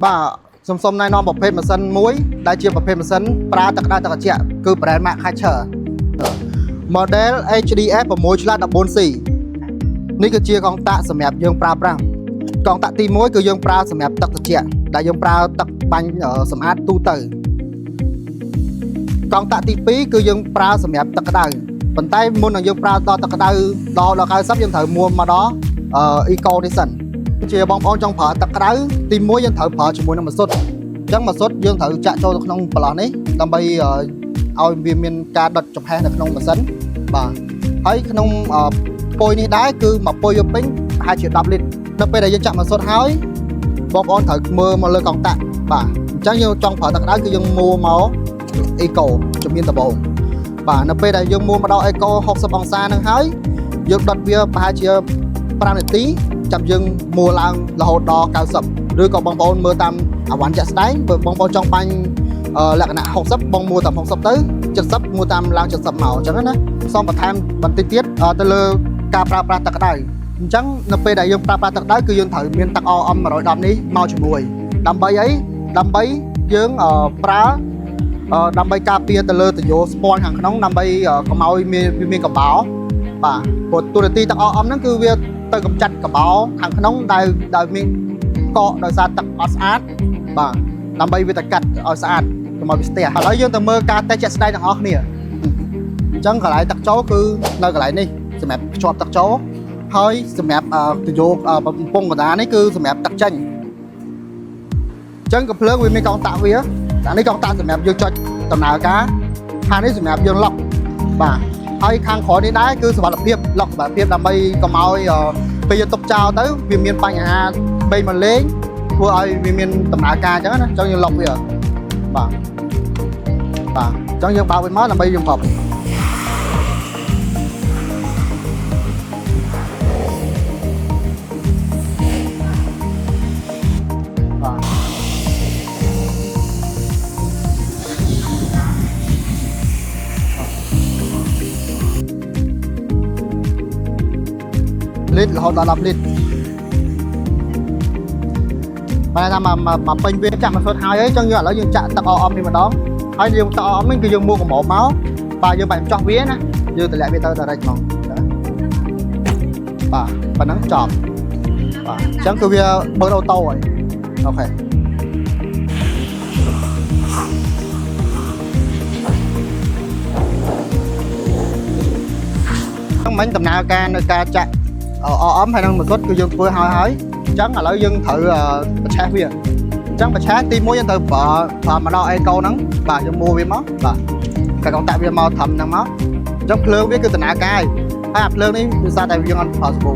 Bà xôm này nó một phê mà sân muối đại chia một phê mà sân pra tắc đa tắc chẹt cứ brand mạc khai chờ model HDF và môi là đập 4Cនេះគឺជាកងតាក់សម្រាប់យើងប្រើប្រាស់កងតាក់ទី1គឺយើងប្រើសម្រាប់ទឹកត្រជាក់ដែលយើងប្រើទឹកបាញ់សម្អាតទូទៅកងតាក់ទី2គឺយើងប្រើសម្រាប់ទឹកក្តៅប៉ុន្តែមុននឹងយើងប្រើដល់ទឹកក្តៅដល់90យើងត្រូវមួមកដល់eco នេះសិនជាបងប្អូនចង់ប្រើទឹកក្តៅទី1យើងត្រូវប្រើជាមួយនឹងម៉ាស៊ុតអញ្ចឹងម៉ាស៊ុតយើងត្រូវចាក់ចូលទៅក្នុងប្រឡោះនេះដើម្បីឲ្យវាមានការដុតចំហេះនៅក្នុងម៉ាស៊ីនបាទហើយក្នុងពុយនេះដែរគឺមកពុយយកពេញប្រហែលជា10លីត្រនៅពេលដែលយើងចាក់ម៉ាស៊ុតហើយបងប្អូនត្រូវមើលមកលើកងតាក់បាទអញ្ចឹងយើងចង់ប្រើទឹកក្តៅគឺយើងមួមកអេកូជំនាញដំបូងបាទនៅពេលដែលយើងមួមកដល់អេកូ60អង្សានឹងហើយយើងដុតវាប្រហែលជា5នាទីចាំយើងមួឡើងរហូតដល់90ឬក៏បងប្អូនមើលតាមអាវ៉ាន់ចាក់ស្ដែងបើបងប្អូនចង់បាញ់លក្ខណៈ60បងមួតាម60ទៅ70មួតាមឡើង70មកអញ្ចឹងណាសូមបន្ថែមបន្តិចទៀតទៅលើការប្រើប្រាស់ទឹកក្តៅអញ្ចឹងនៅពេលដែលយើងប្រើប្រាស់ទឹកក្តៅគឺយើងត្រូវមានទឹកអម110នេះមកជាមួយដើម្បីអីដើម្បីយើងប្រើដើម្បីការពារទៅលើទយោស្ពាន់ខាងក្នុងដើម្បីកុំឲ្យមានកបោបាទព្រោះទូរទស្សន៍ទឹកអមហ្នឹងគឺវាទៅកម្ចាត់កបោខាងក្នុងដែលមានកកដោយសារទឹកអត់ស្អាតបាទដើម្បីវាទៅកាត់ឲ្យស្អាតកុំឲ្យវាស្ទះឥឡូវយើងទៅមើលការតេស្តជាក់ស្ដែងទាំងអស់គ្នាអញ្ចឹងកន្លែងទឹកចូលគឺនៅកន្លែងនេះសម្រាប់ភ្ជាប់ទឹកចូលហើយសម្រាប់ទយោបំពង់កណ្ដាលនេះគឺសម្រាប់ទឹកចេញអញ្ចឹងកំភ្លើងវាមានកងតាក់វាអានេះកងតាក់សម្រាប់យើងចុចដំណើរការខាងនេះសម្រាប់យើងឡុកបាទហើយខាងក្រោយនេះដែរគឺសុវត្ថិភាពឡុកសុវត្ថិភាពដើម្បីកុំឲ្យពេលយើងទុកចោលទៅវាមានបញ្ហាបីមកលេងធ្វើឲ្យវាមានដំណើរការអញ្ចឹងណាអញ្ចឹងយើងឡុកវាបាទអញ្ចឹងយើងបើកវាមកដើម្បីយើងប្រប់លីត្ររហូតដល់10លីត្របែរថាមកពេញវាចាក់មកសុទ្ធហើយអញ្ចឹងយើងឥឡូវយើងចាក់ទឹកអមនេះម្ដងហើយយើងទឹកអមនេះគឺយើងមួកម្មមកបាទយើងបាច់ចោះវាណាយើងតម្លាក់វាទៅរិចហ្មងបាទប៉ណ្ណឹងចប់បាទអញ្ចឹងគឺវាបើកអូតូហើយអូខេមិញដំណើរការនៅការចាក់អមហើយនឹងម៉ាស៊ុតគឺយើងធ្វើហើយអញ្ចឹងឥឡូវយើងត្រូវបញ្ឆេះវាអញ្ចឹងបញ្ឆេះទី1យើងត្រូវប្រើមកដល់អេកូហ្នឹងបាទយើងមួវាមកបាទកងតាក់វាមកត្រឹមហ្នឹងមកអញ្ចឹងភ្លើងវាគឺដំណើរការហើយអាភ្លើងនេះវាសារតែយើងអត់ប្រើសាប៊ូ